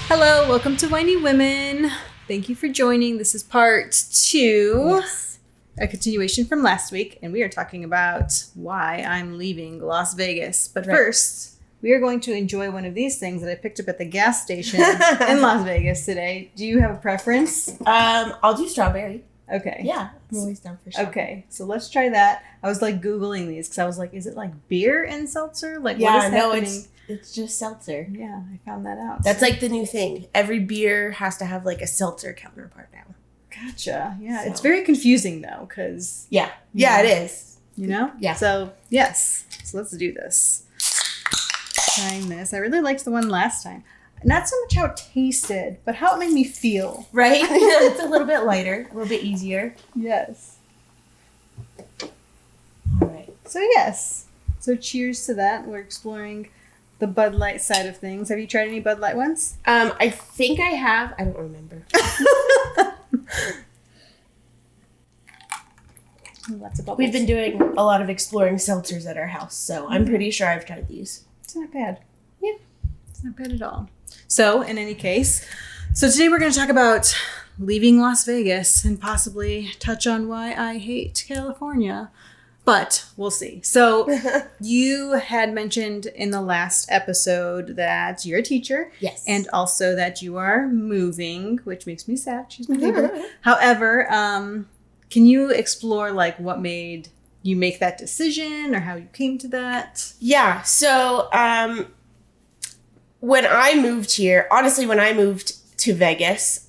Hello, welcome to Whiny Women. Thank you for joining. This is part 2, a continuation from last week, and we are talking about why I'm leaving Las Vegas. But first, we are going to enjoy one of these things that I picked up at the gas station in Las Vegas today. Do you have a preference? I'll do strawberry. Okay. Yeah, I'm always down for strawberry. Okay, so let's try that. I was like Googling these because I was like, is it like beer and seltzer? Like, what is happening? It's just seltzer. Yeah, I found that out. That's like the new thing. Every beer has to have like a seltzer counterpart now. Gotcha. Yeah, So. it's very confusing though because... Yeah, it is. You know? Yeah. So, yes. So let's do this. Trying this. I really liked the one last time. Not so much how it tasted, but how it made me feel. Right? It's a little bit lighter, a little bit easier. Yes. All right. So, yes. So, cheers to that. We're exploring the Bud Light side of things. Have you tried any Bud Light ones? I think I have. I don't remember. Lots of bubbles. We've been doing a lot of exploring seltzers at our house, so I'm pretty sure I've tried these. It's not bad. Yeah. It's not bad at all. So, in any case, today we're going to talk about leaving Las Vegas and possibly touch on why I hate California. But we'll see. So, you had mentioned in the last episode that you're a teacher. Yes. And also that you are moving, which makes me sad. She's my favorite. However, can you explore like what made you make that decision or how you came to that? Yeah. So, when I moved here, honestly, when I moved to Vegas,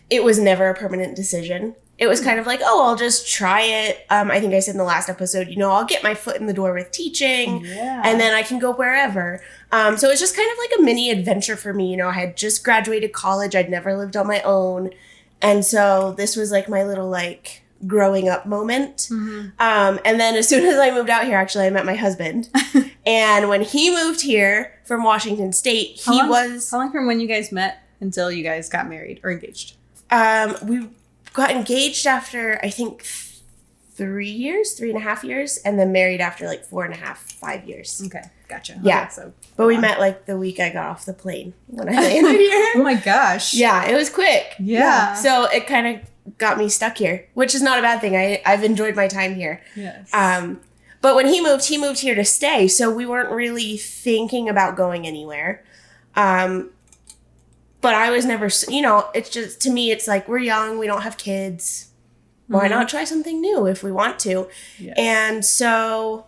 it was never a permanent decision. It was kind of like, oh, I'll just try it. I think I said in the last episode, I'll get my foot in the door with teaching and then I can go wherever. So it's just kind of like a mini adventure for me. I had just graduated college. I'd never lived on my own. And so this was like my little like growing up moment. Mm-hmm. And then as soon as I moved out here, actually, I met my husband. And when he moved here from Washington State, How long from when you guys met until you guys got married or engaged? We got engaged after, I think, 3.5 years, and then married after like 4.5, 5 years. Okay, gotcha. Yeah. Okay, But we met like the week I got off the plane when I landed here. Oh my gosh. Yeah, it was quick. Yeah. So it kind of got me stuck here, which is not a bad thing. I've enjoyed my time here. Yes. But when he moved here to stay, so we weren't really thinking about going anywhere. But I was never, it's just, to me, it's like, we're young, we don't have kids. Why not try something new if we want to? Yes. And so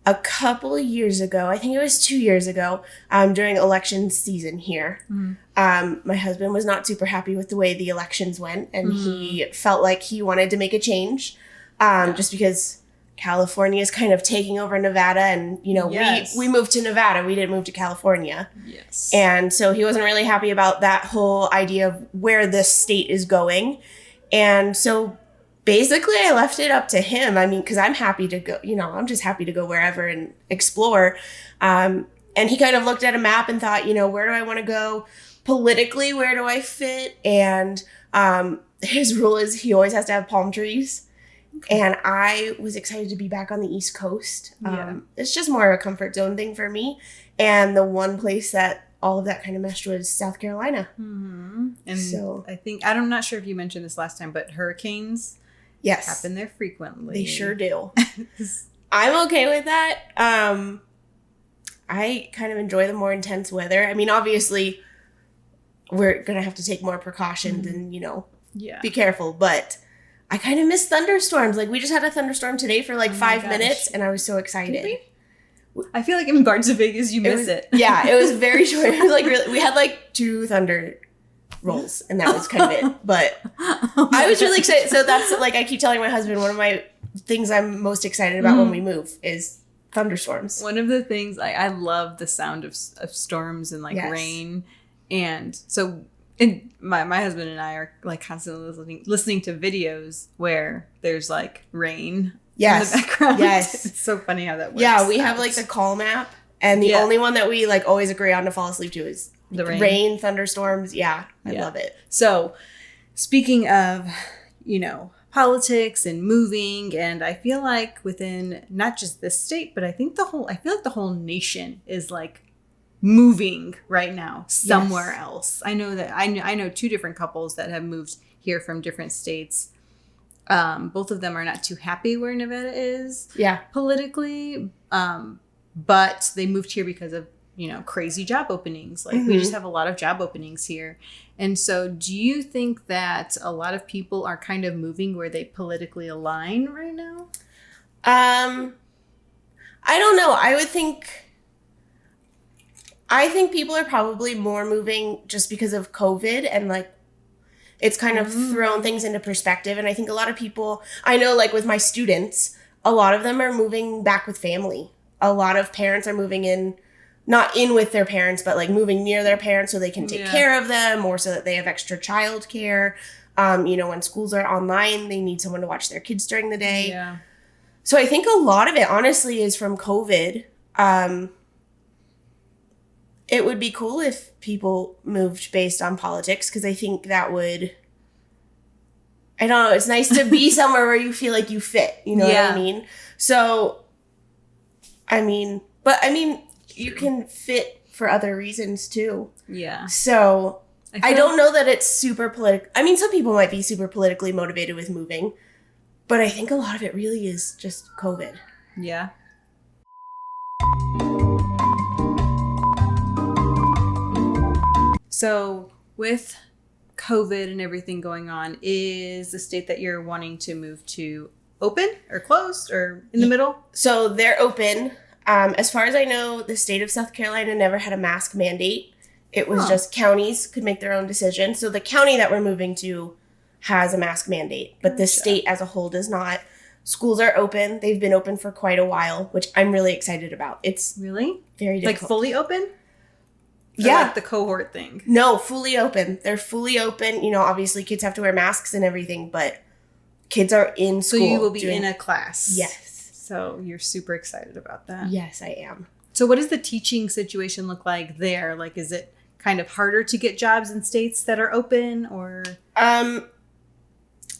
a couple of years ago, I think it was 2 years ago, during election season here, my husband was not super happy with the way the elections went, and he felt like he wanted to make a change, just because California is kind of taking over Nevada, and Yes. we moved to Nevada. We didn't move to California. Yes. And so he wasn't really happy about that whole idea of where this state is going. And so basically I left it up to him. I mean, because I'm happy to go, I'm just happy to go wherever and explore. And he kind of looked at a map and thought, where do I want to go politically? Where do I fit? And his rule is he always has to have palm trees. And I was excited to be back on the East Coast. It's just more of a comfort zone thing for me. And the one place that all of that kind of meshed was South Carolina. Mm-hmm. And so I'm not sure if you mentioned this last time, but hurricanes happen there frequently. They sure do. I'm okay with that. I kind of enjoy the more intense weather. I mean, obviously, we're going to have to take more precautions and, be careful. But I kind of miss thunderstorms. Like, we just had a thunderstorm today for like 5 minutes, and I was so excited. Did we? I feel like in regards to Vegas, you miss it. Yeah, it was very short. It was like we had like 2 thunder rolls, and that was kind of it. But I was really excited. So that's like, I keep telling my husband, one of my things I'm most excited about when we move is thunderstorms. One of the things I love the sound of storms and like rain. And so my husband and I are like constantly listening to videos where there's like rain in the background. Yes. It's so funny how that works. Yeah, we have like the Calm app, and the only one that we like always agree on to fall asleep to is the rain, thunderstorms. Yeah, I love it. So speaking of, politics and moving, and I feel like within not just this state, but I feel like the whole nation is like moving right now somewhere else. I know that I know two different couples that have moved here from different states. Both of them are not too happy where Nevada is politically, but they moved here because of, crazy job openings. Like we just have a lot of job openings here. And so do you think that a lot of people are kind of moving where they politically align right now? I don't know. I think people are probably more moving just because of COVID, and like it's kind of thrown things into perspective. And I think a lot of people, I know like with my students, a lot of them are moving back with family. A lot of parents are moving in, not in with their parents, but like moving near their parents so they can take care of them, or so that they have extra childcare. When schools are online, they need someone to watch their kids during the day. Yeah. So I think a lot of it honestly is from COVID. It would be cool if people moved based on politics, because I think that would, I don't know, it's nice to be somewhere where you feel like you fit, you know what I mean? So, you can fit for other reasons too. Yeah. So, I don't know that it's super political. I mean, some people might be super politically motivated with moving, but I think a lot of it really is just COVID. Yeah. So with COVID and everything going on, is the state that you're wanting to move to open or closed or in the middle? So they're open. As far as I know, the state of South Carolina never had a mask mandate. It was just counties could make their own decision. So the county that we're moving to has a mask mandate, but the state as a whole does not. Schools are open. They've been open for quite a while, which I'm really excited about. It's really very difficult. Like fully open? Or like the cohort thing? No, fully open. They're fully open. Obviously kids have to wear masks and everything, but kids are in school. So you will be in a class. Yes. So you're super excited about that. Yes, I am. So what does the teaching situation look like there? Like, is it kind of harder to get jobs in states that are open, or?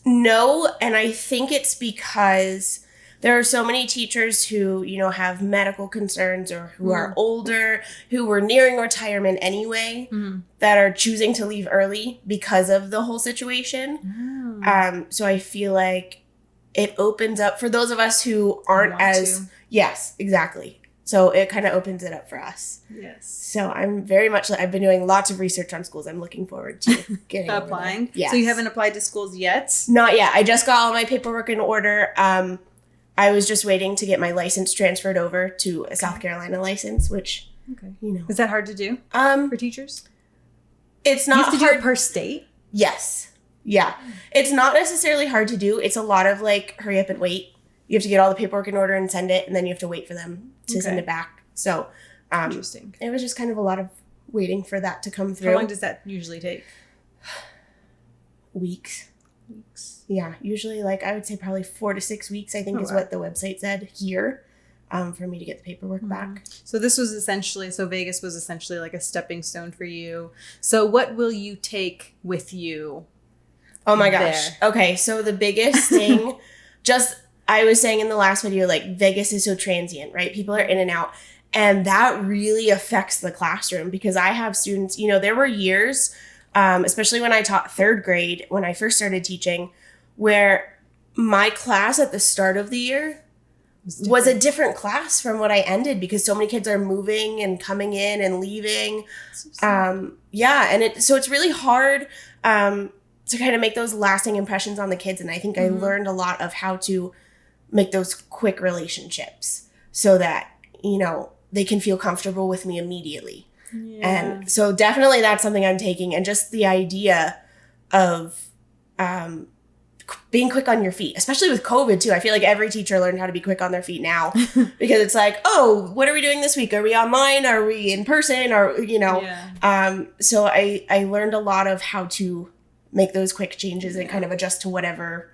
No, and I think it's because there are so many teachers who, have medical concerns, or who are older, who were nearing retirement anyway, that are choosing to leave early because of the whole situation. So I feel like it opens up for those of us who aren't yes, exactly. So it kind of opens it up for us. Yes. So I'm very much, I've been doing lots of research on schools. I'm looking forward to getting applying. Yes. So you haven't applied to schools yet? Not yet. I just got all my paperwork in order. I was just waiting to get my license transferred over to a South Carolina license, which, Is that hard to do for teachers? It's not you have to hard. Do it per state? Yes. Yeah. It's not necessarily hard to do. It's a lot of hurry up and wait. You have to get all the paperwork in order and send it, and then you have to wait for them to send it back. So interesting. It was just kind of a lot of waiting for that to come through. How long does that usually take? Weeks. Yeah, usually I would say probably 4 to 6 weeks, I think is what the website said here, for me to get the paperwork back. So this was Vegas was essentially like a stepping stone for you. So what will you take with you? Oh my gosh. There? Okay, so the biggest thing, I was saying in the last video, Vegas is so transient, right? People are in and out. And that really affects the classroom, because I have students, there were years, especially when I taught third grade, when I first started teaching, where my class at the start of the year was a different class from what I ended, because so many kids are moving and coming in and leaving. And so it's really hard to kind of make those lasting impressions on the kids. And I think I learned a lot of how to make those quick relationships so that, they can feel comfortable with me immediately. Yeah. And so definitely that's something I'm taking. And just the idea of being quick on your feet, especially with COVID too. I feel like every teacher learned how to be quick on their feet now, because it's what are we doing this week? Are we online? Are we in person? Or, so I learned a lot of how to make those quick changes and kind of adjust to whatever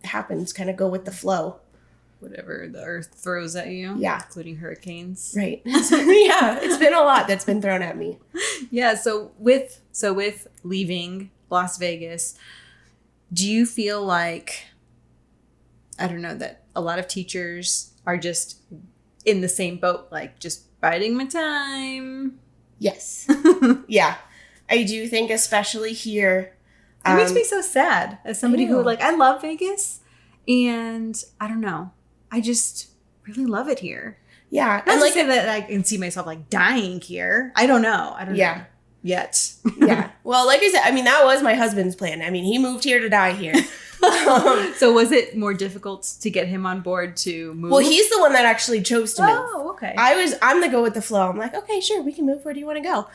happens, kind of go with the flow. Whatever the earth throws at you. Yeah. Including hurricanes. Right. It's been a lot that's been thrown at me. Yeah. So with leaving Las Vegas, do you feel like, I don't know, that a lot of teachers are just in the same boat, just biding my time. Yes. Yeah. I do think especially here. It makes me so sad as somebody who, know. like, I love Vegas. And I don't know. I just really love it here. Yeah. Not And to like, say that I can see myself, like, dying here. I don't know. Yeah. know. Yet. yeah. Well, like I said, I mean, that was my husband's plan. I mean, he moved here to die here. So was it more difficult to get him on board to move? Well, he's the one that actually chose to move. Oh, okay. I'm the go with the flow. I'm like, okay, sure, we can move. Where do you want to go?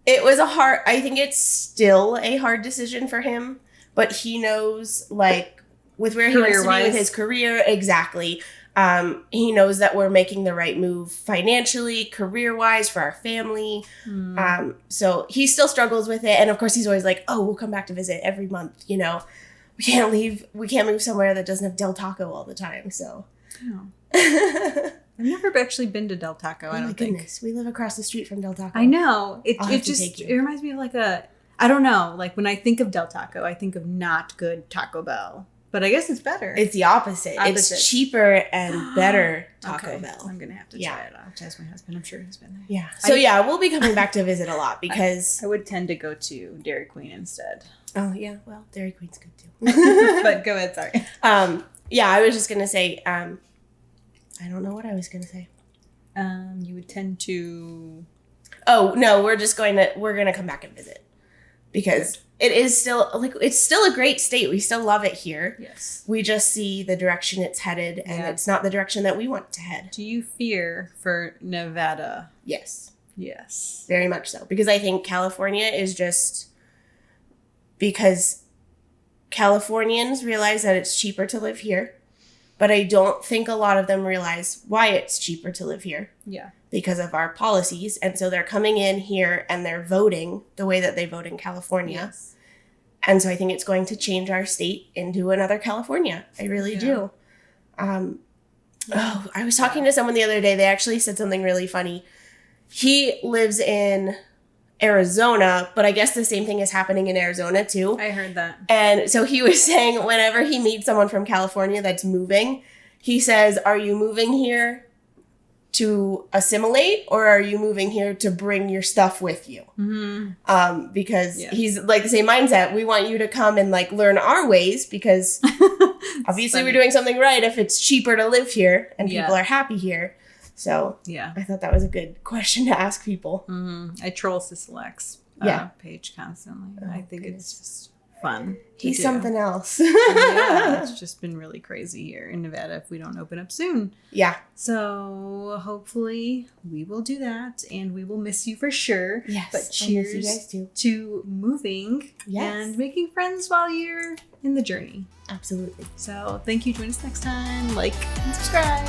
It was I think it's still a hard decision for him, but he knows, like, with where he wants to be with his career, exactly. He knows that we're making the right move financially, career-wise, for our family. So he still struggles with it. And of course, he's always like, oh, we'll come back to visit every month. You know, we can't move somewhere that doesn't have Del Taco all the time. So. Oh. I've never actually been to Del Taco, I don't think. Goodness. We live across the street from Del Taco. I know. It I'll have to just, take you. it reminds me of like I don't know, like when I think of Del Taco, I think of not good Taco Bell. But I guess it's better. It's the opposite. It's cheaper and better Taco Bell. I'm going to have to try it. I'll ask my husband. I'm sure he's been there. Yeah. So yeah, we'll be coming back to visit a lot because... I would tend to go to Dairy Queen instead. Oh, yeah. Well, Dairy Queen's good too. But go ahead, sorry. Yeah, I was just going to say... I don't know what I was going to say. You would tend to... Oh, no, we're going to come back and visit. Because it is still, like, it's still a great state. We still love it here. Yes. We just see the direction it's headed, and it's not the direction that we want to head. Do you fear for Nevada? Yes. Yes. Very much so. Because I think California is just... Because Californians realize that it's cheaper to live here. But I don't think a lot of them realize why it's cheaper to live here. Yeah. Because of our policies. And so they're coming in here and they're voting the way that they vote in California. Yes. And so I think it's going to change our state into another California. I really do. I was talking to someone the other day. They actually said something really funny. He lives in Arizona, but I guess the same thing is happening in Arizona too. I heard that. And so he was saying whenever he meets someone from California that's moving, he says, are you moving here to assimilate or are you moving here to bring your stuff with you? Mm-hmm. Because he's like the same mindset. We want you to come and like learn our ways because obviously we're doing something right if it's cheaper to live here and people are happy here. So yeah, I thought that was a good question to ask people. Mm-hmm. I troll Sisalak's page constantly. I think it's just fun. He's something else. Yeah, it's just been really crazy here in Nevada if we don't open up soon. Yeah. So hopefully we will do that and we will miss you for sure. Yes. But cheers you guys too. to moving and making friends while you're in the journey. Absolutely. So thank you. Join us next time. Like and subscribe.